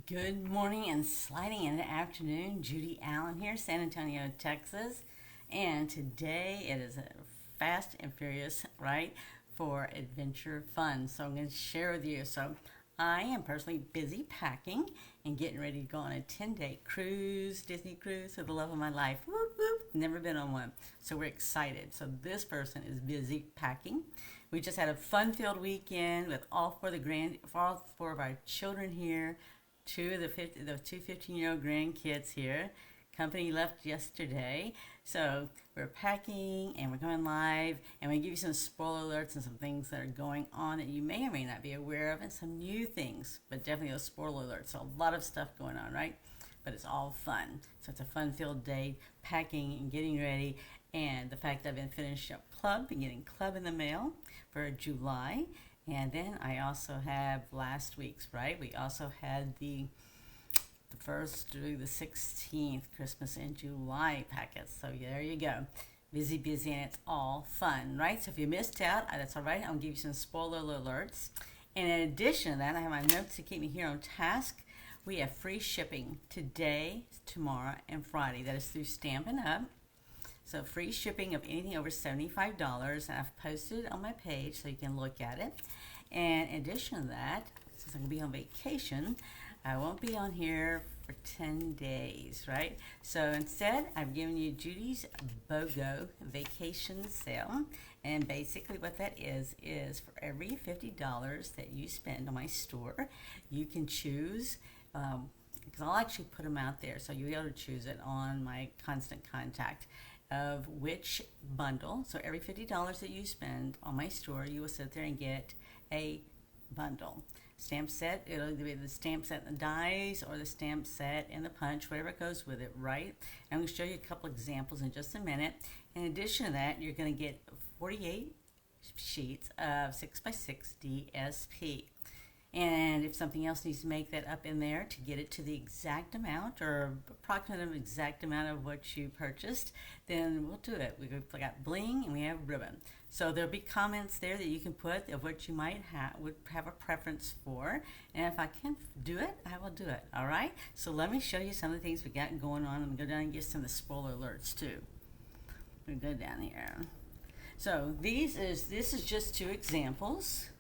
Good morning and sliding into afternoon. Judy Allen here, San Antonio, Texas. And today it is a fast and furious, right, for adventure fun. So I'm going to share with you. So I am personally busy packing and getting ready to go on a 10-day cruise, Disney cruise for the love of my life. Whoop, whoop. Never been on one. So we're excited. So this person is busy packing. We just had a fun-filled weekend with all four of our children here, the two 15-year-old grandkids here. Company left yesterday, so we're packing and we're going live, and we give you some spoiler alerts and some things that are going on that you may or may not be aware of, and some new things, but definitely those spoiler alerts. So a lot of stuff going on, right? But it's all fun. So it's a fun-filled day, packing and getting ready, and the fact that I've been finishing up club and getting club in the mail for July. And then I also have last week's, right? We also had the 1st through the 16th Christmas in July packets. So there you go. Busy, busy, and it's all fun, right? So if you missed out, that's all right. I'm going to give you some spoiler alerts. And in addition to that, I have my notes to keep me here on task. We have free shipping today, tomorrow, and Friday. That is through Stampin' Up. So free shipping of anything over $75, and I've posted it on my page so you can look at it. And in addition to that, since I'm going to be on vacation, I won't be on here for 10 days, right? So instead, I've given you Judy's BOGO vacation sale. And basically what that is for every $50 that you spend on my store, you can choose, because I'll actually put them out there, so you'll be able to choose it on my Constant Contact of which bundle. So every $50 that you spend on my store, you will sit there and get a bundle. Stamp set, it'll either be the stamp set and the dies or the stamp set and the punch, whatever goes with it, right? I'm going to show you a couple examples in just a minute. In addition to that, you're going to get 48 sheets of 6x6 DSP. And if something else needs to make that up in there to get it to the exact amount or approximate exact amount of what you purchased, then we'll do it. We've got bling and we have ribbon. So there'll be comments there that you can put of what you might would have a preference for. And if I can do it, I will do it. All right? So let me show you some of the things we got going on. I'm going to go down and give some of the spoiler alerts too. I'm going to go down here. So this is just two examples.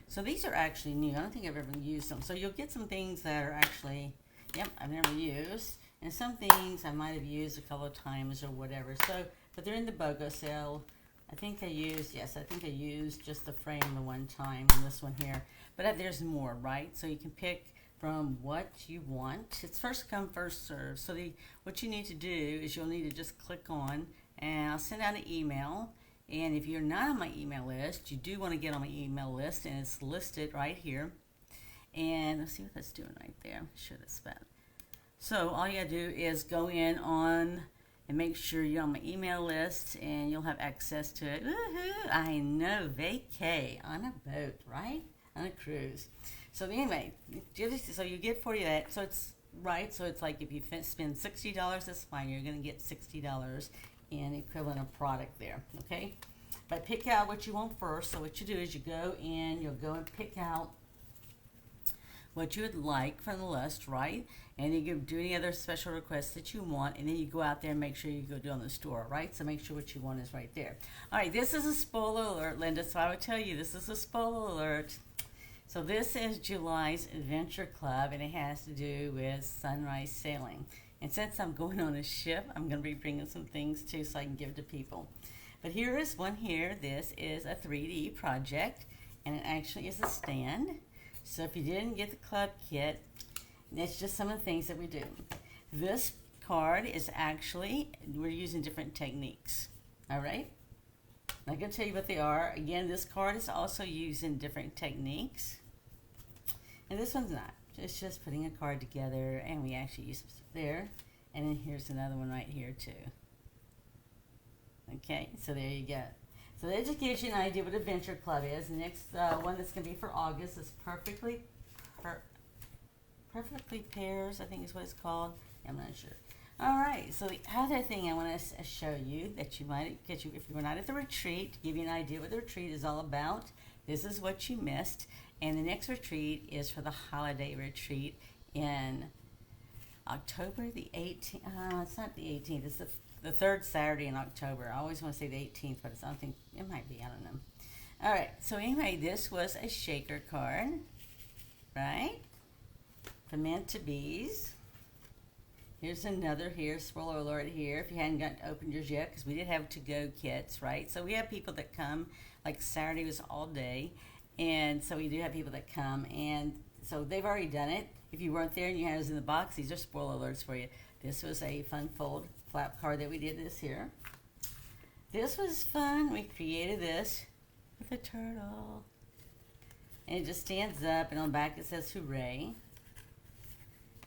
So these are actually new. I don't think I've ever used them. So you'll get some things that are actually, yep, I've never used. And some things I might have used a couple of times or whatever. So, but they're in the BOGO sale. I think I used just the frame the one time in this one here. But there's more, right? So you can pick from what you want. It's first come, first serve. So what you need to do is you'll need to just click on, and I'll send out an email. And if you're not on my email list, you do want to get on my email list, and it's listed right here. And let's see what that's doing right there. Sure, that's bad. So all you gotta do is go in on and make sure you're on my email list, and you'll have access to it. Woohoo! I know, vacay on a boat, right? On a cruise. So anyway, so you get 40 of that. So it's right. So it's like if you spend $60, that's fine. You're gonna get $60 in equivalent of product there, okay? But pick out what you want first. So what you do is you go in, you'll go and pick out what you would like from the list, right? And you can do any other special requests that you want, and then you go out there and make sure you go do it on the store, right? So make sure what you want is right there. All right, this is a spoiler alert, Linda, so I would tell you this is a spoiler alert. So this is July's Adventure Club, and it has to do with sunrise sailing. And since I'm going on a ship, I'm going to be bringing some things too so I can give to people. But here is one here. This is a 3D project, and it actually is a stand. So if you didn't get the club kit, it's just some of the things that we do. This card is actually, we're using different techniques. All right? I'm not going to tell you what they are. Again, this card is also using different techniques. And this one's not. It's just putting a card together, and we actually use there. And then here's another one right here too. Okay, so there you go. So that just gives you an idea what Adventure Club is. The next one that's going to be for August is Perfectly Pairs, I think is what it's called. I'm not sure. All right, so the other thing I want to show you that you might get you if you were not at the retreat, to give you an idea what the retreat is all about. This is what you missed. And the next retreat is for the holiday retreat in October the 18th. It's not the 18th. It's the third Saturday in October. I always want to say the 18th, but I don't think it might be. I don't know. All right. So anyway, this was a shaker card, right? From Meant to Bees. Here's another here, spoiler alert here, if you hadn't gotten opened yours yet, because we did have to-go kits, right? So we have people that come, like Saturday was all day, and so we do have people that come, and so they've already done it. If you weren't there and you had us in the box, these are spoiler alerts for you. This was a fun fold flap card that we did this here. This was fun. We created this with a turtle. And it just stands up, and on the back it says hooray.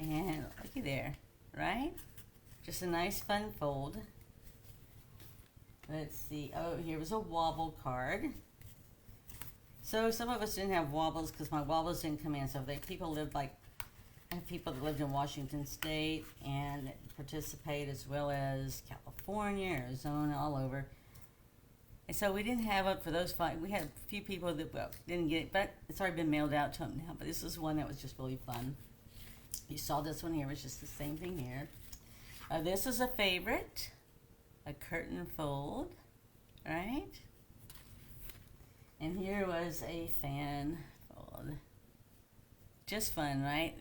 And looky there. Right? Just a nice fun fold. Let's see. Oh, here was a wobble card. So some of us didn't have wobbles because my wobbles didn't come in. So people lived like, I have people that lived in Washington State and participate, as well as California, Arizona, all over. And so we didn't have it for those five. We had a few people that didn't get it, but it's already been mailed out to them now. But this is one that was just really fun. You saw this one here, it's just the same thing here. This is a favorite, a curtain fold, right? And here was a fan fold. Just fun, right?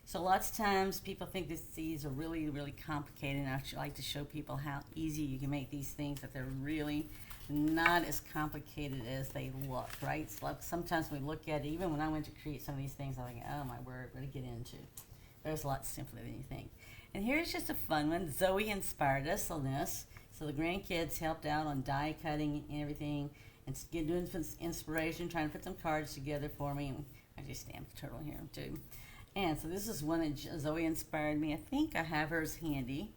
So lots of times people think these are really, really complicated, and I actually like to show people how easy you can make these things, that they're really not as complicated as they look, right? So sometimes we look at it, even when I went to create some of these things, I think, oh my word, what to get into? There's a lot simpler than you think. And here's just a fun one. Zoe inspired us on this. So the grandkids helped out on die cutting and everything, and doing some inspiration, trying to put some cards together for me. And I just stamped the turtle here too. And so this is one that Zoe inspired me. I think I have hers handy.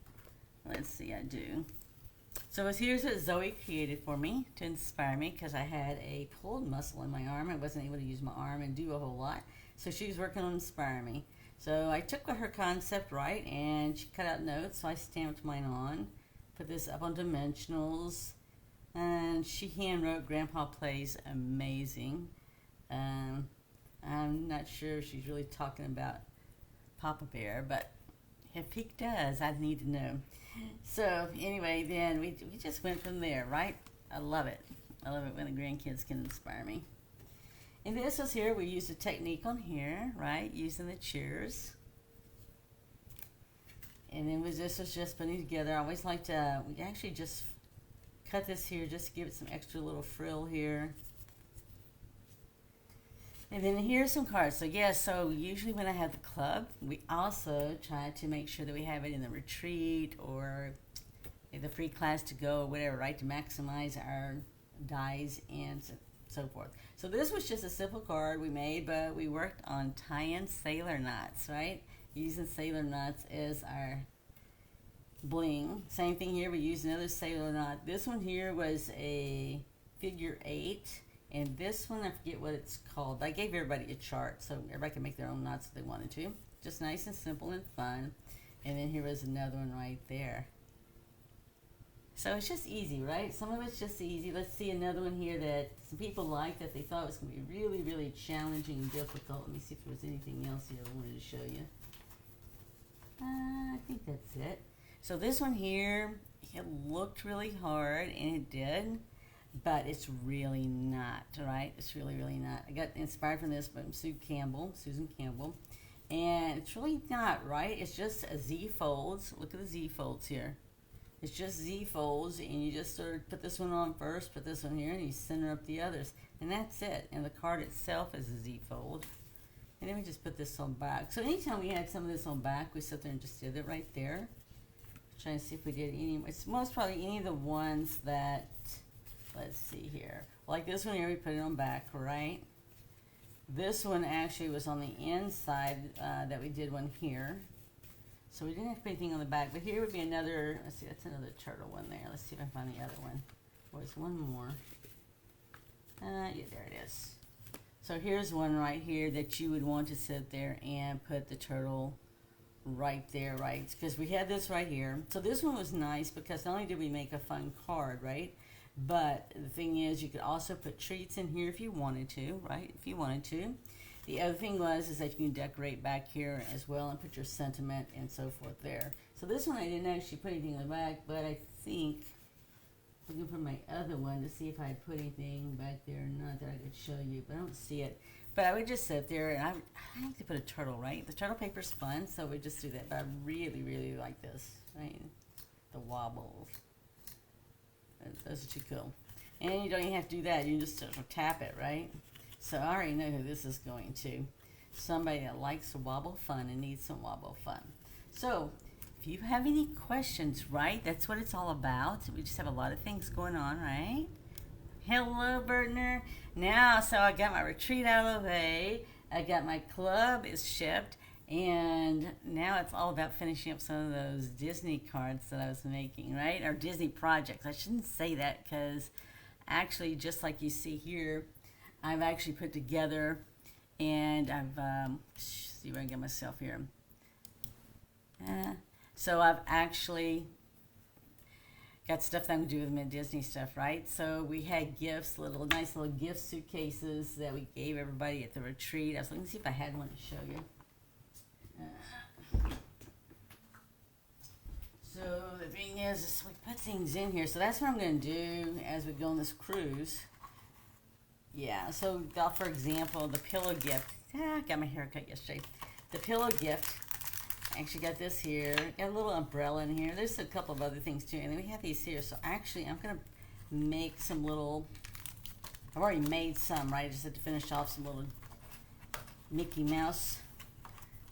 Let's see, I do. So here's what Zoe created for me to inspire me, because I had a pulled muscle in my arm. I wasn't able to use my arm and do a whole lot. So she was working on inspiring me. So I took her concept, right, and she cut out notes, so I stamped mine on, put this up on dimensionals, and she hand wrote Grandpa Plays Amazing. I'm not sure if she's really talking about Papa Bear, but if he does, I'd need to know. So anyway, then we just went from there, right? I love it. I love it when the grandkids can inspire me. And this was here, we used a technique on here, right? Using the cheers. And then this was just putting together. I always like to, we actually just cut this here, just to give it some extra little frill here. And then here's some cards. So yeah, so usually when I have the club, we also try to make sure that we have it in the retreat or the free class to go or whatever, right? To maximize our dies and so forth. So this was just a simple card we made, but we worked on tie-in sailor knots, right? Using sailor knots as our bling. Same thing here, we used another sailor knot. This one here was a figure 8, and this one, I forget what it's called. I gave everybody a chart so everybody could make their own knots if they wanted to. Just nice and simple and fun. And then here was another one right there. So it's just easy, right? Some of it's just easy. Let's see another one here that some people liked, that they thought was going to be really, really challenging and difficult. Let me see if there was anything else here I wanted to show you. I think that's it. So this one here, it looked really hard, and it did, but it's really not, right? It's really, really not. I got inspired from this from Susan Campbell, and it's really not, right? It's just a Z folds. Look at the Z folds here. It's just Z folds, and you just sort of put this one on first, put this one here, and you center up the others, and that's it. And the card itself is a Z fold. And then we just put this on back. So anytime we had some of this on back, we sit there and just did it right there. Trying to see if we did any. It's most probably any of the ones that, let's see here. Like this one here, we put it on back, right? This one actually was on the inside that we did one here. So we didn't have anything on the back, but here would be another, let's see, that's another turtle one there. Let's see if I can find the other one. There's one more. Yeah, there it is. So here's one right here that you would want to sit there and put the turtle right there, right? Because we had this right here. So this one was nice because not only did we make a fun card, right? But the thing is, you could also put treats in here if you wanted to, right? If you wanted to. the other thing is that you can decorate back here as well and put your sentiment and so forth there. So this one I didn't actually put anything in the back, but I think looking for my other one to see if I had put anything back there or not that I could show you, but I don't see it. But I would just sit there, and I like to put a turtle, right? The turtle paper's fun, so we just do that. But I really, really like this, right? The wobbles. Those are too cool. And you don't even have to do that. You can just tap it, right? So I already know who this is going to. Somebody that likes to wobble fun and needs some wobble fun. So if you have any questions, right? That's what it's all about. We just have a lot of things going on, right? Hello, Bertner. Now, so I got my retreat out of the way. I got my club is shipped. And now it's all about finishing up some of those Disney cards that I was making, right? Or Disney projects. I shouldn't say that because actually, just like you see here, I've actually put together, and I've, see where I get myself here. So I've actually got stuff that I'm going to do with my Disney stuff, right? So we had gifts, nice little gift suitcases that we gave everybody at the retreat. I was looking to see if I had one to show you. So the thing is we put things in here. So that's what I'm going to do as we go on this cruise. Yeah, so got, for example, the pillow gift. I got my hair cut yesterday. The pillow gift. Actually got this here. Got a little umbrella in here. There's a couple of other things too. And then we have these here. So actually I'm going to make some little, I've already made some, right? I just had to finish off some little Mickey Mouse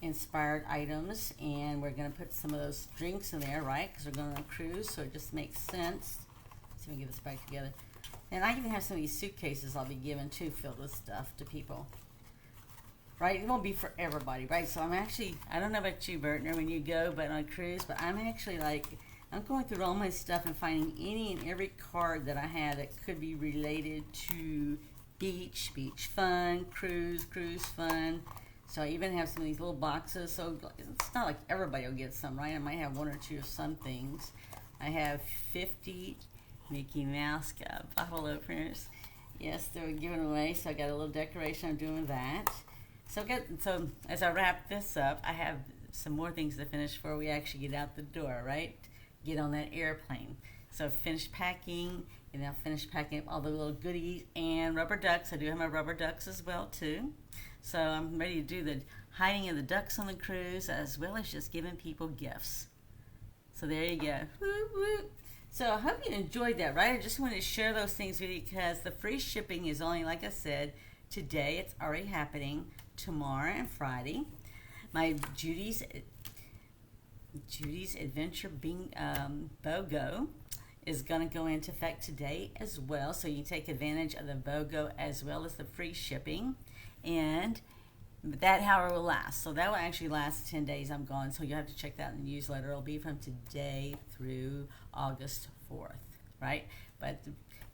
inspired items. And we're going to put some of those drinks in there, right? Because we're going on a cruise. So it just makes sense. Let's see if we can get this back together. And I even have some of these suitcases I'll be giving too, filled with stuff to people. Right, it won't be for everybody, right? So I'm actually, I don't know about you, Bertner, when you go, but on a cruise, but I'm actually like, I'm going through all my stuff and finding any and every card that I have that could be related to beach fun, cruise fun. So I even have some of these little boxes, so it's not like everybody will get some, right? I might have one or two of some things. I have 50 Mickey Mouse bottle openers. Yes, they were given away, so I got a little decoration I'm doing with that. So as I wrap this up, I have some more things to finish before we actually get out the door, right? Get on that airplane. So finish packing, and I'll finish packing up all the little goodies and rubber ducks. I do have my rubber ducks as well too. So I'm ready to do the hiding of the ducks on the cruise as well as just giving people gifts. So there you go. Woo, woo. So I hope you enjoyed that, right? I just wanted to share those things with you because the free shipping is only, like I said, today. It's already happening. Tomorrow and Friday. My Judy's Adventure BOGO is going to go into effect today as well. So you can take advantage of the BOGO as well as the free shipping. And that, however, will last. So that will actually last 10 days. I'm gone. So you'll have to check that in the newsletter. It'll be from today through August 4th, right? But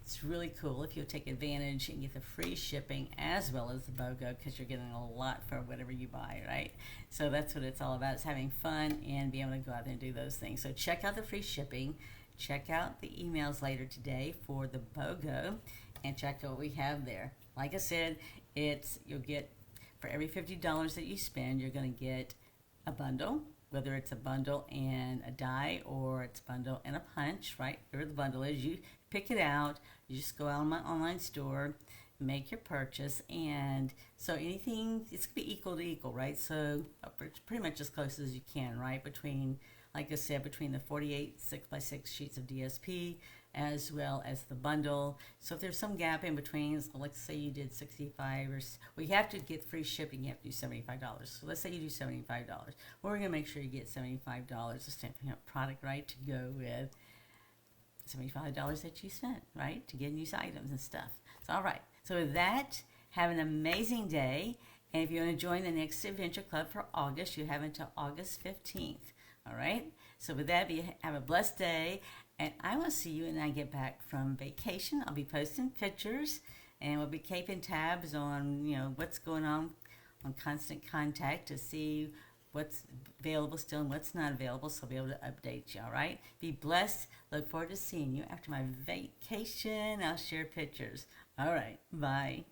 it's really cool if you'll take advantage and get the free shipping as well as the BOGO because you're getting a lot for whatever you buy, right? So that's what it's all about. It's having fun and being able to go out there and do those things. So check out the free shipping. Check out the emails later today for the BOGO and check out what we have there. Like I said, you'll get, for every $50 that you spend, you're going to get a bundle, whether it's a bundle and a die or it's a bundle and a punch, right? Whatever the bundle is, you pick it out. You just go out on my online store, make your purchase, and so anything, it's going to be equal to equal, right? So pretty much as close as you can, right? Between, like I said, between the 48 6x6 sheets of DSP as well as the bundle. So if there's some gap in between, so let's say you did 65 or, well, you have to get free shipping, you have to do $75. So let's say you do $75. Well, we're going to make sure you get $75 of Stampin' Up! Product, right, to go with $75 that you spent, right, to get new items and stuff. So, all right. So with that, have an amazing day. And if you want to join the next Adventure Club for August, you have until August 15th. All right. So with that, have a blessed day. And I will see you when I get back from vacation. I'll be posting pictures, and we'll be keeping tabs on, what's going on Constant Contact to see what's available still and what's not available, so I'll be able to update you, all right? Be blessed. Look forward to seeing you after my vacation. I'll share pictures. All right. Bye.